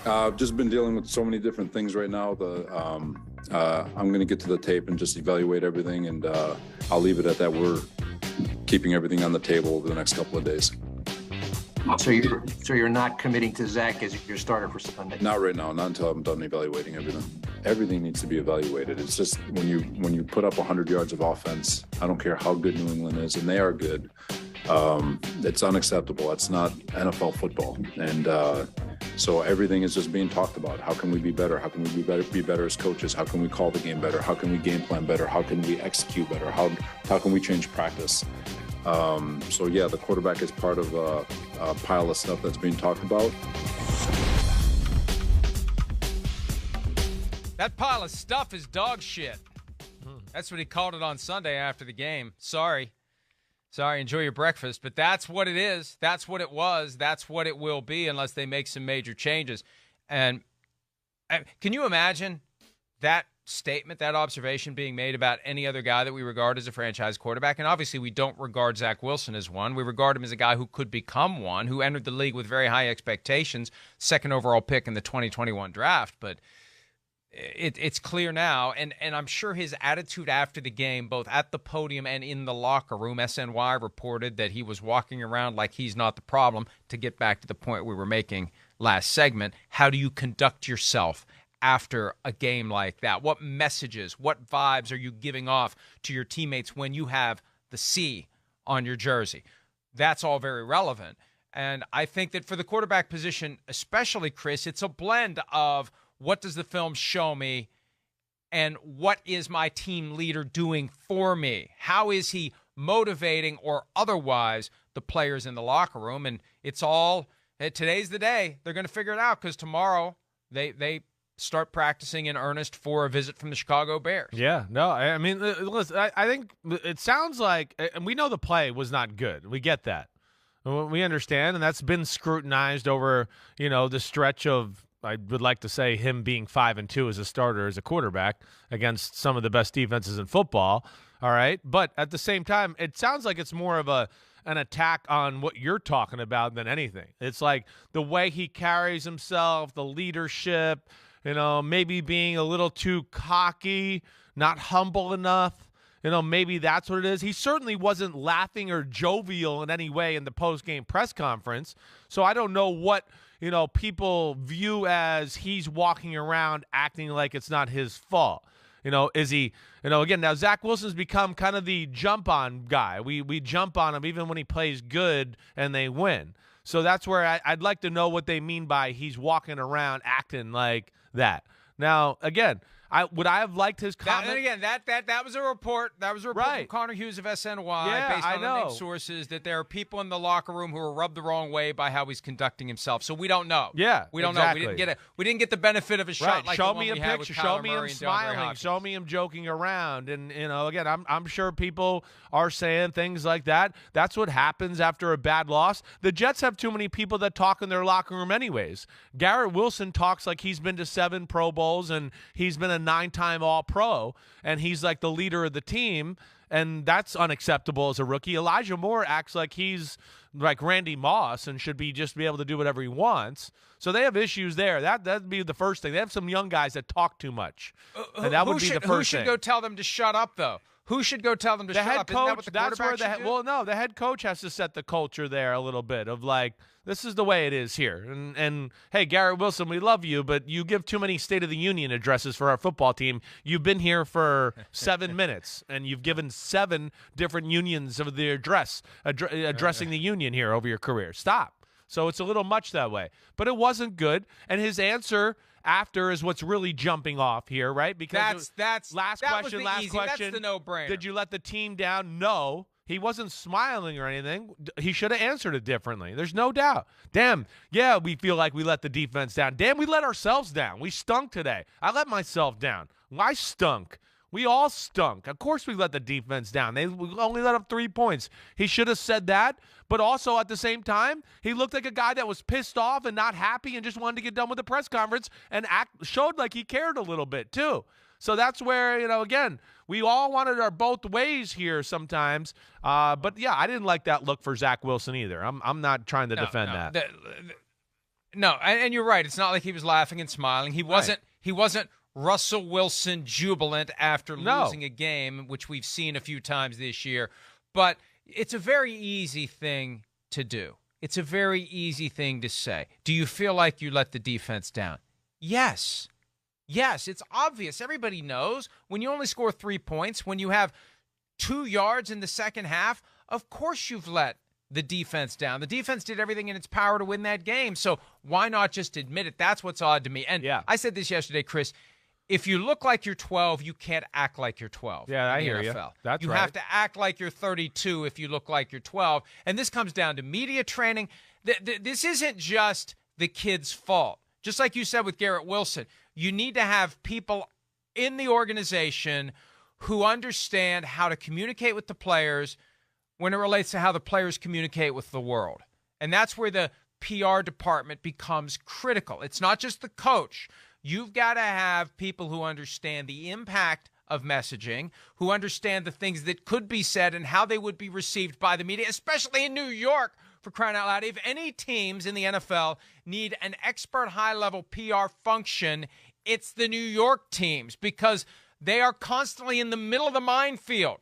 I've just been dealing with so many different things right now. I'm going to get to the tape and just evaluate everything, and I'll leave it at that. We're keeping everything on the table over the next couple of days. So you're not committing to Zach as your starter for Sunday? Not right now, not until I'm done evaluating everything. Everything needs to be evaluated. It's just when you put up 100 yards of offense, I don't care how good New England is, and they are good. It's unacceptable. That's not NFL football. And so everything is just being talked about. How can we be better? How can we be better as coaches? How can we call the game better? How can we game plan better? How can we execute better? How can we change practice? So yeah, the quarterback is part of a pile of stuff that's being talked about. That pile of stuff is dog shit. That's what he called it on Sunday after the game. Sorry, enjoy your breakfast. But that's what it is. That's what it was. That's what it will be unless they make some major changes. And can you imagine that statement, that observation being made about any other guy that we regard as a franchise quarterback? And obviously we don't regard Zach Wilson as one. We regard him as a guy who could become one, who entered the league with very high expectations, second overall pick in the 2021 draft. But it's clear now, and I'm sure his attitude after the game, both at the podium and in the locker room, SNY reported that he was walking around like he's not the problem. To get back to the point we were making last segment, how do you conduct yourself after a game like that? What messages, what vibes are you giving off to your teammates when you have the C on your jersey? That's all very relevant. And I think that for the quarterback position, especially, Chris, it's a blend of what does the film show me and what is my team leader doing for me? How is he motivating or otherwise the players in the locker room? And it's all, today's the day. They're going to figure it out because tomorrow they start practicing in earnest for a visit from the Chicago Bears. Yeah, no, I mean, listen, I think it sounds like, and we know the play was not good. We get that. We understand, and that's been scrutinized over, the stretch of, I would like to say, him being 5-2 as a starter, as a quarterback against some of the best defenses in football. All right. But at the same time, it sounds like it's more of an attack on what you're talking about than anything. It's like the way he carries himself, the leadership, maybe being a little too cocky, not humble enough. Maybe that's what it is. He certainly wasn't laughing or jovial in any way in the post-game press conference. So I don't know what, people view as he's walking around acting like it's not his fault. Is he, again, now Zach Wilson's become kind of the jump-on guy. We jump on him even when he plays good and they win. So that's where I'd like to know what they mean by he's walking around acting like that. Now, again, would I have liked his comment? And again, that was a report. That was a report Right. from Connor Hughes of SNY, Yeah, based I on know. unnamed sources, that there are people in the locker room who are rubbed the wrong way by how he's conducting himself. So we don't know. Yeah, we don't exactly. know. We didn't get the benefit of a shot Right. like Show the one me a we had picture. with Show Kyler me him Murray and DeAndre smiling. Hopkins. Show me him joking around. And again, I'm sure people are saying things like that. That's what happens after a bad loss. The Jets have too many people that talk in their locker room anyways. Garrett Wilson talks like he's been to 7 Pro Bowls and he's been a 9-time All-Pro, and he's like the leader of the team, and that's unacceptable as a rookie. Elijah Moore acts like he's like Randy Moss and should be able to do whatever he wants. So they have issues there. That'd be the first thing. They have some young guys that talk too much, and that would be the first thing. Who should go tell them to shut up, though? Who should go tell them to shut up? Isn't that what the quarterback should do? Well, no, the head coach has to set the culture there a little bit of like, this is the way it is here. And hey, Garrett Wilson, we love you, but you give too many State of the Union addresses for our football team. You've been here for 7 minutes, and you've given 7 different unions of the addressing the union here over your career. Stop. So it's a little much that way. But it wasn't good. And his answer after is what's really jumping off here, right? Because last question. That's the no-brainer. Did you let the team down? No. He wasn't smiling or anything. He should have answered it differently. There's no doubt. Damn, yeah, we feel like we let the defense down. Damn, we let ourselves down. We stunk today. I let myself down. I stunk. We all stunk. Of course we let the defense down. We only let up 3 points. He should have said that, but also at the same time, he looked like a guy that was pissed off and not happy and just wanted to get done with the press conference and showed like he cared a little bit too. So that's where, again, we all wanted our both ways here sometimes. But, yeah, I didn't like that look for Zach Wilson either. I'm not trying to defend that. No, and you're right. It's not like he was laughing and smiling. He wasn't. Right. He wasn't Russell Wilson jubilant after losing a game, which we've seen a few times this year. But it's a very easy thing to do. It's a very easy thing to say. Do you feel like you let the defense down? Yes. Yes, it's obvious. Everybody knows when you only score 3 points, when you have 2 yards in the second half, of course you've let the defense down. The defense did everything in its power to win that game. So why not just admit it? That's what's odd to me. And I said this yesterday, Chris. If you look like you're 12, you can't act like you're 12. Yeah, I hear NFL. you. That's you right. have to act like you're 32 if you look like you're 12. And this comes down to media training. This isn't just the kid's fault. Just like you said with Garrett Wilson, you need to have people in the organization who understand how to communicate with the players when it relates to how the players communicate with the world. And that's where the PR department becomes critical. It's not just the coach. You've got to have people who understand the impact of messaging, who understand the things that could be said and how they would be received by the media, especially in New York, for crying out loud. If any teams in the NFL need an expert high-level PR function, it's the New York teams, because they are constantly in the middle of the minefield.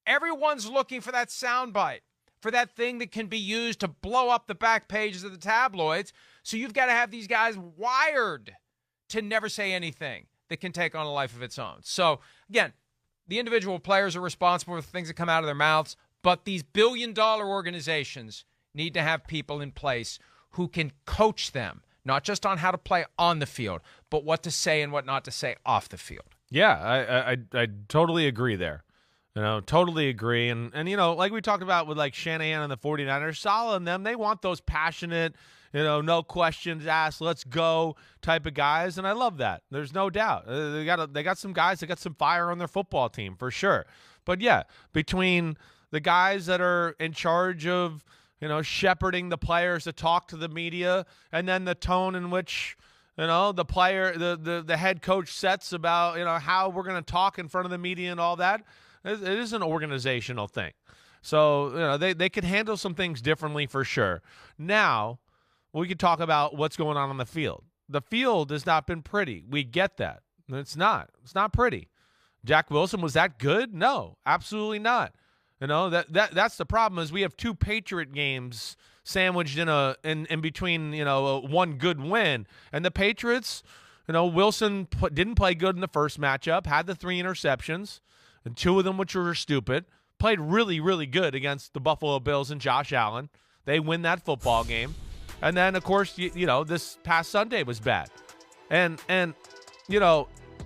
Everyone's looking for that soundbite, for that thing that can be used to blow up the back pages of the tabloids. So you've got to have these guys wired to never say anything that can take on a life of its own. So, again, the individual players are responsible for the things that come out of their mouths, but these billion-dollar organizations need to have people in place who can coach them, not just on how to play on the field, but what to say and what not to say off the field. Yeah, I totally agree there. Totally agree. And like we talked about with like Shanahan and the 49ers, Saleh and them, they want those passionate, no questions asked, let's go type of guys. And I love that. There's no doubt. They got some guys that got some fire on their football team for sure. But yeah, between the guys that are in charge of, shepherding the players to talk to the media, and then the tone in which, the player, the head coach sets about, how we're going to talk in front of the media and all that. It is an organizational thing. So, they could handle some things differently for sure. Now, we could talk about what's going on the field. The field has not been pretty. We get that. It's not. It's not pretty. Jack Wilson, was that good? No, absolutely not. That's the problem, is we have 2 Patriot games sandwiched in between, one good win. And the Patriots, Wilson didn't play good in the first matchup, had the 3 interceptions, and 2 of them which were stupid. Played really, really good against the Buffalo Bills and Josh Allen. They win that football game. And then, of course, this past Sunday was bad. And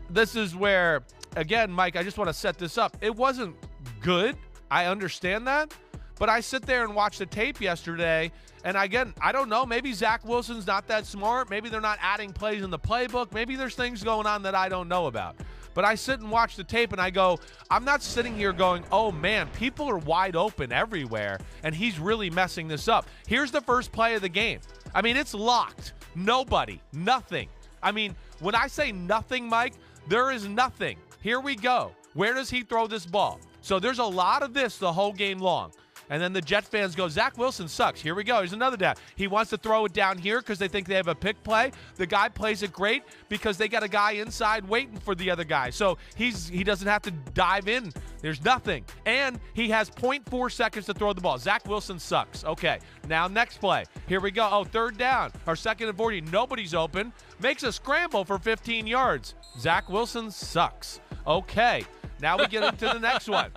this is where, again, Mike, I just want to set this up. It wasn't good. I understand that. But I sit there and watch the tape yesterday, and again, I don't know. Maybe Zach Wilson's not that smart. Maybe they're not adding plays in the playbook. Maybe there's things going on that I don't know about. But I sit and watch the tape, and I go, I'm not sitting here going, oh, man, people are wide open everywhere, and he's really messing this up. Here's the first play of the game. I mean, it's locked. Nobody. Nothing. I mean, when I say nothing, Mike, there is nothing. Here we go. Where does he throw this ball? So there's a lot of this the whole game long. And then the Jet fans go, Zach Wilson sucks. Here we go. Here's another down. He wants to throw it down here because they think they have a pick play. The guy plays it great because they got a guy inside waiting for the other guy. So he doesn't have to dive in. There's nothing. And he has 0.4 seconds to throw the ball. Zach Wilson sucks. Okay, now next play. Here we go. Oh, 3rd down. Or 2nd and 40. Nobody's open. Makes a scramble for 15 yards. Zach Wilson sucks. Okay. Now we get into the next one.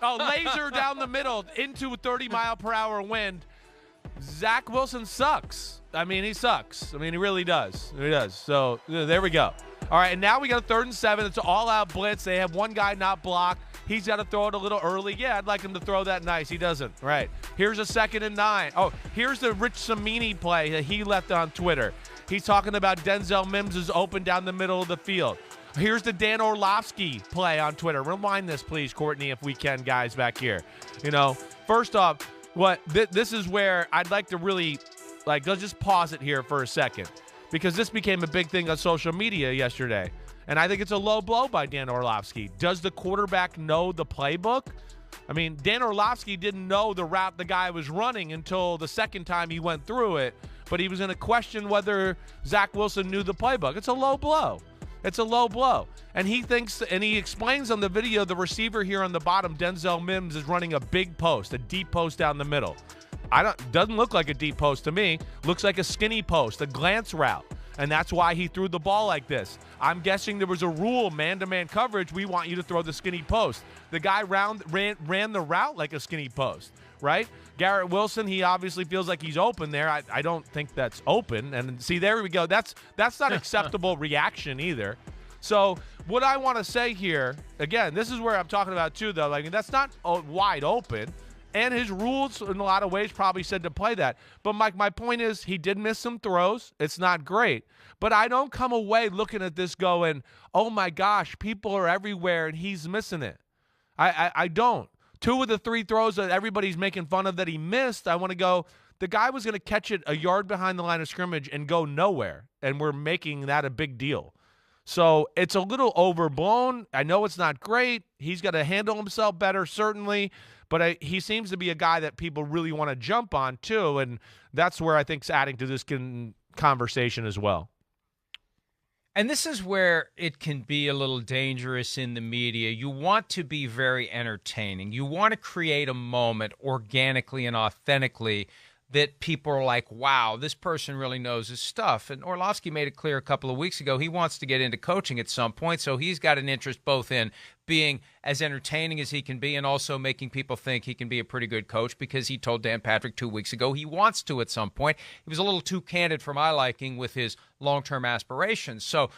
Laser down the middle into a 30-mile-per-hour wind. Zach Wilson sucks. I mean, he sucks. I mean, he really does. He does. So there we go. All right, and now we got a 3rd and 7. It's an all-out blitz. They have one guy not blocked. He's got to throw it a little early. Yeah, I'd like him to throw that nice. He doesn't. Right. Here's a 2nd and 9. Oh, here's the Rich Cimini play that he left on Twitter. He's talking about Denzel Mims is open down the middle of the field. Here's the Dan Orlovsky play on Twitter. Rewind this, please, Courtney, if we can, guys, back here. First off, this is where I'd like to really, let's just pause it here for a second, because this became a big thing on social media yesterday. And I think it's a low blow by Dan Orlovsky. Does the quarterback know the playbook? I mean, Dan Orlovsky didn't know the route the guy was running until the second time he went through it, but he was going to question whether Zach Wilson knew the playbook. It's a low blow. It's a low blow. And he thinks, and he explains on the video, the receiver here on the bottom, Denzel Mims, is running a big post, a deep post down the middle. Doesn't look like a deep post to me. Looks like a skinny post, a glance route. And that's why he threw the ball like this. I'm guessing there was a rule, man-to-man coverage, we want you to throw the skinny post. The guy ran the route like a skinny post, right? Garrett Wilson, he obviously feels like he's open there. I don't think that's open. And see, there we go. That's not acceptable reaction either. So what I want to say here, again, this is where I'm talking about too, though. Like, that's not wide open. And his rules, in a lot of ways, probably said to play that. But, Mike, my point is he did miss some throws. It's not great. But I don't come away looking at this going, oh, my gosh, people are everywhere and he's missing it. I don't. 2 of the 3 throws that everybody's making fun of that he missed, I want to go, the guy was going to catch it a yard behind the line of scrimmage and go nowhere. And we're making that a big deal. So it's a little overblown. I know it's not great. He's got to handle himself better, certainly. But he seems to be a guy that people really want to jump on, too. And that's where I think it's adding to this conversation as well. And this is where it can be a little dangerous in the media. You want to be very entertaining. You want to create a moment organically and authentically that people are like, wow, this person really knows his stuff. And Orlovsky made it clear a couple of weeks ago he wants to get into coaching at some point, so he's got an interest both in being as entertaining as he can be and also making people think he can be a pretty good coach, because he told Dan Patrick 2 weeks ago he wants to at some point. He was a little too candid for my liking with his long-term aspirations. So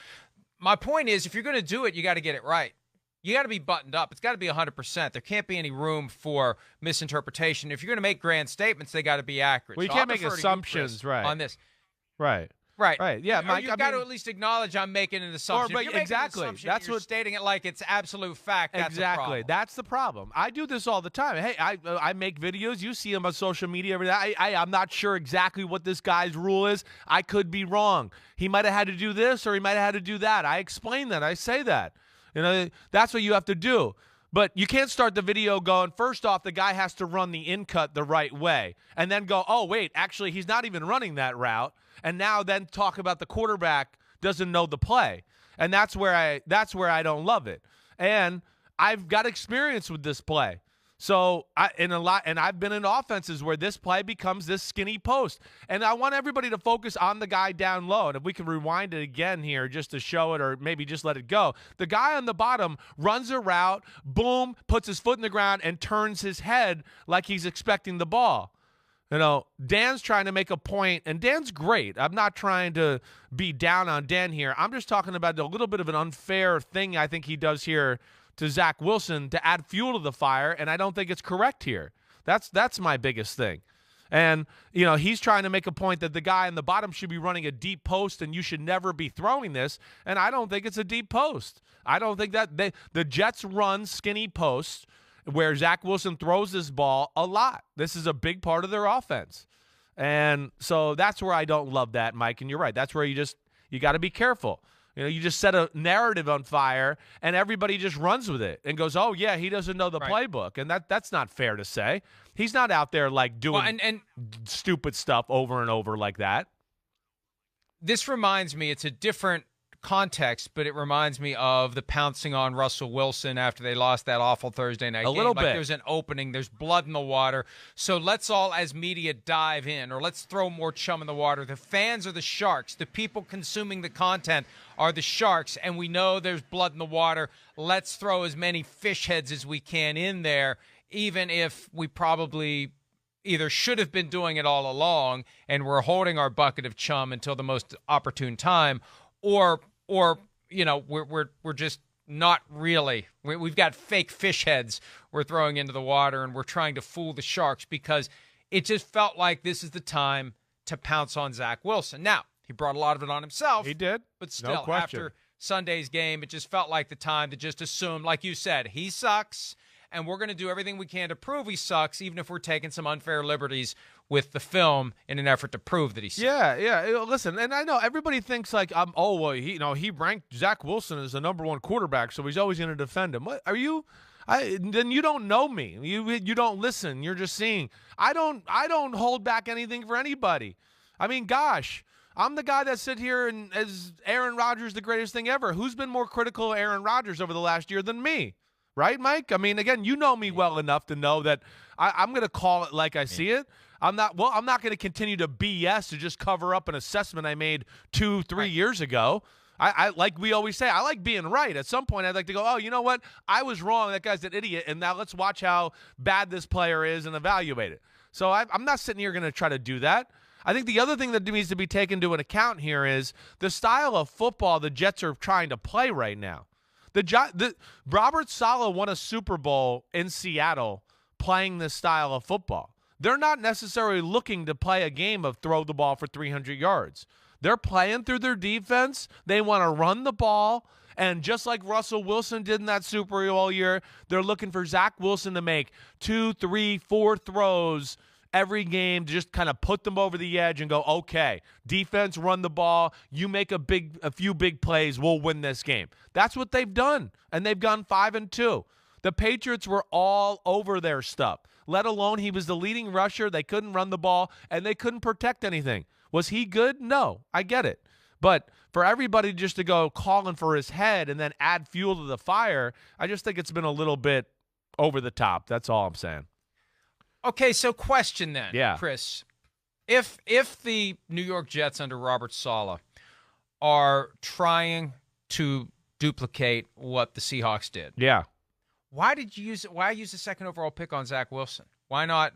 my point is, if you're going to do it, you got to get it right. You got to be buttoned up. It's got to be 100%. There can't be any room for misinterpretation. If you're going to make grand statements, they got to be accurate. Well, you can't make assumptions, right? On this, right. Yeah, Mike. You've got to at least acknowledge I'm making an assumption. If you're making exactly. An assumption, That's you're what stating it like it's absolute fact. That's exactly. The problem. That's the problem. I do this all the time. Hey, I make videos. You see them on social media every day. I'm not sure exactly what this guy's rule is. I could be wrong. He might have had to do this or he might have had to do that. I explain that. I say that. You know, that's what you have to do. But you can't start the video going, first off, the guy has to run the in cut the right way, and then go, oh, wait, actually, he's not even running that route, and now then talk about the quarterback doesn't know the play. And that's where I don't love it. And I've got experience with this play. So I've been in offenses where this play becomes this skinny post. And I want everybody to focus on the guy down low. And if we can rewind it again here just to show it, or maybe just let it go. The guy on the bottom runs a route, boom, puts his foot in the ground and turns his head like he's expecting the ball. You know, Dan's trying to make a point, and Dan's great. I'm not trying to be down on Dan here. I'm just talking about a little bit of an unfair thing I think he does here to Zach Wilson to add fuel to the fire, and I don't think it's correct here. That's my biggest thing. And, you know, he's trying to make a point that the guy on the bottom should be running a deep post and you should never be throwing this, and I don't think it's a deep post. I don't think that the Jets run skinny posts where Zach Wilson throws this ball a lot. This is a big part of their offense. And so that's where I don't love that, Mike, and you're right. That's where you got to be careful. You know, you just set a narrative on fire, and everybody just runs with it and goes, "Oh yeah, he doesn't know the playbook," and that's not fair to say. He's not out there like doing and stupid stuff over and over like that. This reminds me, it's a different context, but it reminds me of the pouncing on Russell Wilson after they lost that awful Thursday night game. A little bit. There's an opening, there's blood in the water. So let's all, as media, dive in, or let's throw more chum in the water. The fans are the sharks. The people consuming the content are the sharks, and we know there's blood in the water. Let's throw as many fish heads as we can in there, even if we probably either should have been doing it all along and we're holding our bucket of chum until the most opportune time, or you know, we're just not really. We've got fake fish heads we're throwing into the water, and we're trying to fool the sharks because it just felt like this is the time to pounce on Zach Wilson. Now, he brought a lot of it on himself. He did. But still, after Sunday's game, it just felt like the time to just assume, like you said, he sucks, and we're going to do everything we can to prove he sucks, even if we're taking some unfair liberties with the film in an effort to prove that he sucks. Yeah. Listen, and I know everybody thinks like, he ranked Zach Wilson as the #1 quarterback, so he's always going to defend him. What are you? Then you don't know me. You don't listen. You're just seeing. I don't hold back anything for anybody. I mean, gosh, I'm the guy that sit here and as Aaron Rodgers the greatest thing ever. Who's been more critical of Aaron Rodgers over the last year than me? Right, Mike? I mean, again, you know me well enough to know that I'm going to call it like I see it. I'm not going to continue to BS to just cover up an assessment I made 2-3 years ago. I like we always say, I like being right. At some point, I'd like to go, oh, you know what? I was wrong. That guy's an idiot. And now let's watch how bad this player is and evaluate it. So I'm not sitting here going to try to do that. I think the other thing that needs to be taken into account here is the style of football the Jets are trying to play right now. Robert Saleh won a Super Bowl in Seattle playing this style of football. They're not necessarily looking to play a game of throw the ball for 300 yards. They're playing through their defense. They want to run the ball. And just like Russell Wilson did in that Super Bowl all year, they're looking for Zach Wilson to make 2, 3, 4 throws every game to just kind of put them over the edge and go, okay, defense, run the ball. You make a few big plays, we'll win this game. That's what they've done, and they've gone 5-2. The Patriots were all over their stuff, let alone he was the leading rusher. They couldn't run the ball, and they couldn't protect anything. Was he good? No, I get it. But for everybody just to go calling for his head and then add fuel to the fire, I just think it's been a little bit over the top. That's all I'm saying. Okay, so question then, Yeah. Chris. If the New York Jets under Robert Saleh are trying to duplicate what the Seahawks did, Yeah. why use the second overall pick on Zach Wilson? Why not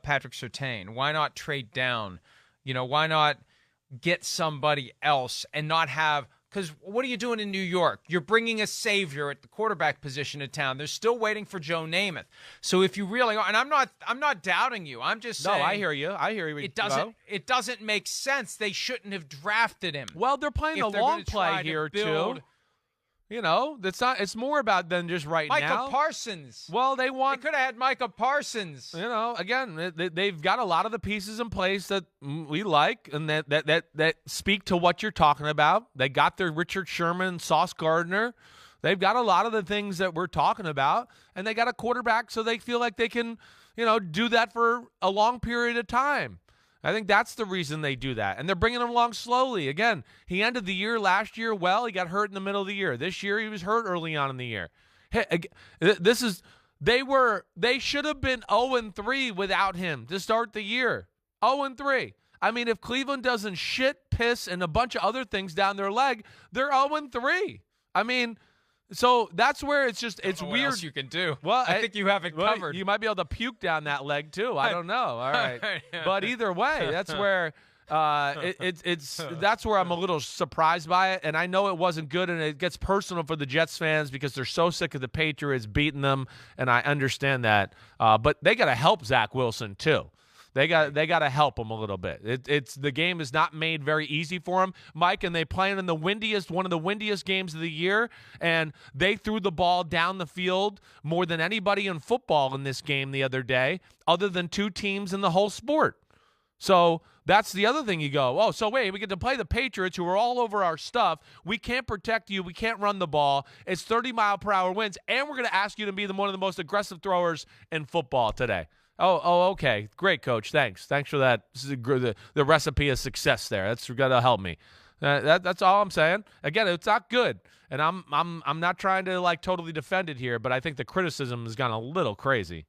Patrick Surtain? Why not trade down? Why not get somebody else and not have – because what are you doing in New York? You're bringing a savior at the quarterback position to town. They're still waiting for Joe Namath. So if you really are – and I'm not doubting you. I'm just saying – No, I hear you. It doesn't make sense. They shouldn't have drafted him. Well, they're playing a long play here, too. It's more about than just right now. Micah Parsons. Well, they could have had Micah Parsons. Again, they've got a lot of the pieces in place that we like and that speak to what you're talking about. They got their Richard Sherman, Sauce Gardner. They've got a lot of the things that we're talking about, and they got a quarterback so they feel like they can, do that for a long period of time. I think that's the reason they do that. And they're bringing him along slowly. Again, he ended the year last year well. He got hurt in the middle of the year. This year, he was hurt early on in the year. They should have been 0-3 without him to start the year. 0-3. I mean, if Cleveland doesn't shit, piss, and a bunch of other things down their leg, they're 0-3. I mean, so that's where it's weird. What else you can do? Well, I think you have it covered. You might be able to puke down that leg too. I don't know. All right, but either way, that's where that's where I'm a little surprised by it. And I know it wasn't good, and it gets personal for the Jets fans because they're so sick of the Patriots beating them, and I understand that. But they got to help Zach Wilson too. They got to help him a little bit. It's the game is not made very easy for him, Mike, and they playing in one of the windiest games of the year, and they threw the ball down the field more than anybody in football in this game the other day, other than 2 teams in the whole sport. So that's the other thing you go, oh, so wait, we get to play the Patriots who are all over our stuff. We can't protect you. We can't run the ball. It's 30-mile-per-hour winds, and we're going to ask you to be one of the most aggressive throwers in football today. Oh, okay. Great, Coach. Thanks for that. This is the recipe of success there. That's got to help me. That's all I'm saying. Again, it's not good, and I'm not trying to totally defend it here, but I think the criticism has gone a little crazy.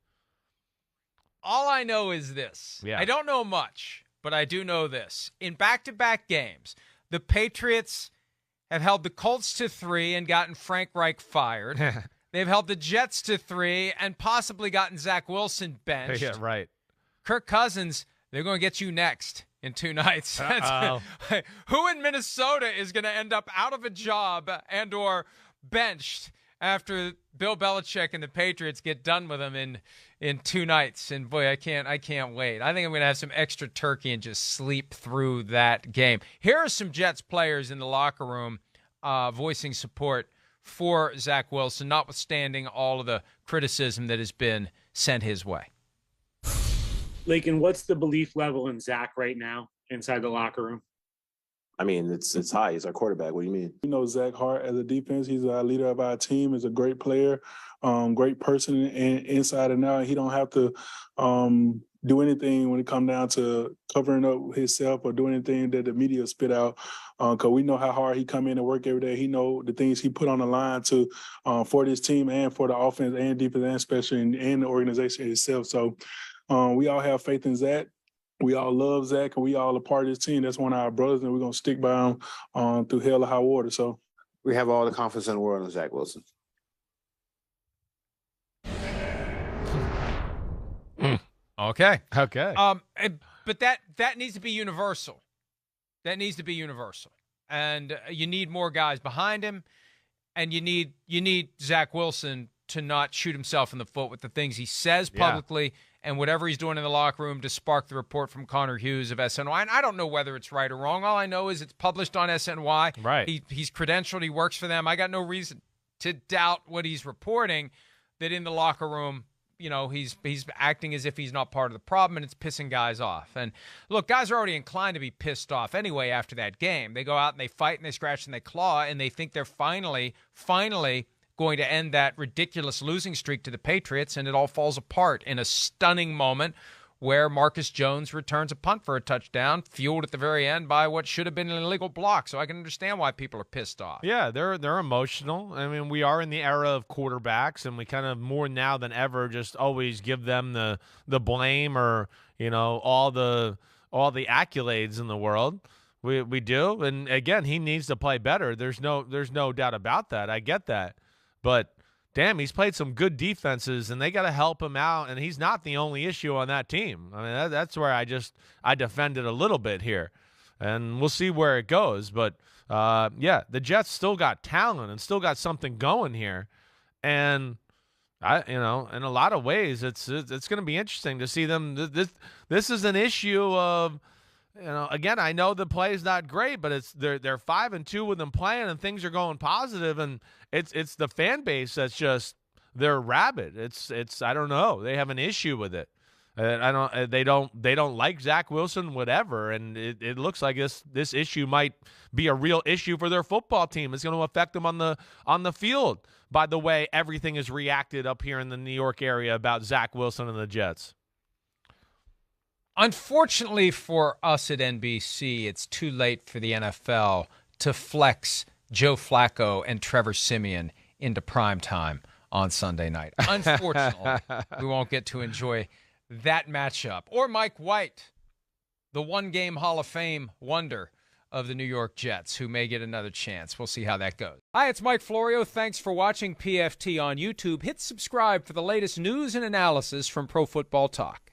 All I know is this. Yeah. I don't know much, but I do know this. In back-to-back games, the Patriots have held the Colts to 3 and gotten Frank Reich fired. They've held the Jets to 3 and possibly gotten Zach Wilson benched. Yeah, right. Kirk Cousins, they're going to get you next in 2 nights. Who in Minnesota is going to end up out of a job and or benched after Bill Belichick and the Patriots get done with him in 2 nights? And boy, I can't wait. I think I'm going to have some extra turkey and just sleep through that game. Here are some Jets players in the locker room voicing support for Zach Wilson, notwithstanding all of the criticism that has been sent his way. Lakin, what's the belief level in Zach right now inside the locker room? I mean, it's high. He's our quarterback. What do you mean? Zach Hart as a defense, he's our leader of our team. He's a great player, great person inside and out. He don't have to do anything when it come down to covering up himself or doing anything that the media spit out. Because we know how hard he come in and work every day. He know the things he put on the line to for this team and for the offense and defense and especially in the organization itself. So we all have faith in Zach. We all love Zach, and we all a part of this team. That's one of our brothers, and we're going to stick by him through hell or high water. So We have all the confidence in the world in Zach Wilson. Okay. Okay. But that needs to be universal. That needs to be universal. And you need more guys behind him, and you need Zach Wilson to not shoot himself in the foot with the things he says publicly and whatever he's doing in the locker room to spark the report from Connor Hughes of SNY. And I don't know whether it's right or wrong. All I know is it's published on SNY. Right. He's credentialed. He works for them. I got no reason to doubt what he's reporting, that in the locker room, you know, he's acting as if he's not part of the problem, and it's pissing guys off. And look, guys are already inclined to be pissed off anyway after that game. They go out and they fight and they scratch and they claw, and they think they're finally going to end that ridiculous losing streak to the Patriots, and it all falls apart in a stunning moment where Marcus Jones returns a punt for a touchdown, fueled at the very end by what should have been an illegal block. So I can understand why people are pissed off. Yeah, they're emotional. I mean, we are in the era of quarterbacks, and we kind of more now than ever just always give them the blame or, you know, all the accolades in the world. We do, and again, he needs to play better. There's no doubt about that. I get that, but damn, he's played some good defenses, and they got to help him out, and he's not the only issue on that team. I mean, that's where I defend it a little bit here, and we'll see where it goes. But, the Jets still got talent and still got something going here, and in a lot of ways, it's going to be interesting to see them. This is an issue of, again, I know the play is not great, but they're 5-2 with them playing, and things are going positive, and it's the fan base that's just, they're rabid. It's I don't know, they have an issue with it. They don't like Zach Wilson, whatever, and it looks like this issue might be a real issue for their football team. It's going to affect them on the field. By the way, everything is reacted up here in the New York area about Zach Wilson and the Jets. Unfortunately for us at NBC, it's too late for the NFL to flex Joe Flacco and Trevor Siemian into prime time on Sunday night. Unfortunately, we won't get to enjoy that matchup. Or Mike White, the one-game Hall of Fame wonder of the New York Jets, who may get another chance. We'll see how that goes. Hi, it's Mike Florio. Thanks for watching PFT on YouTube. Hit subscribe for the latest news and analysis from Pro Football Talk.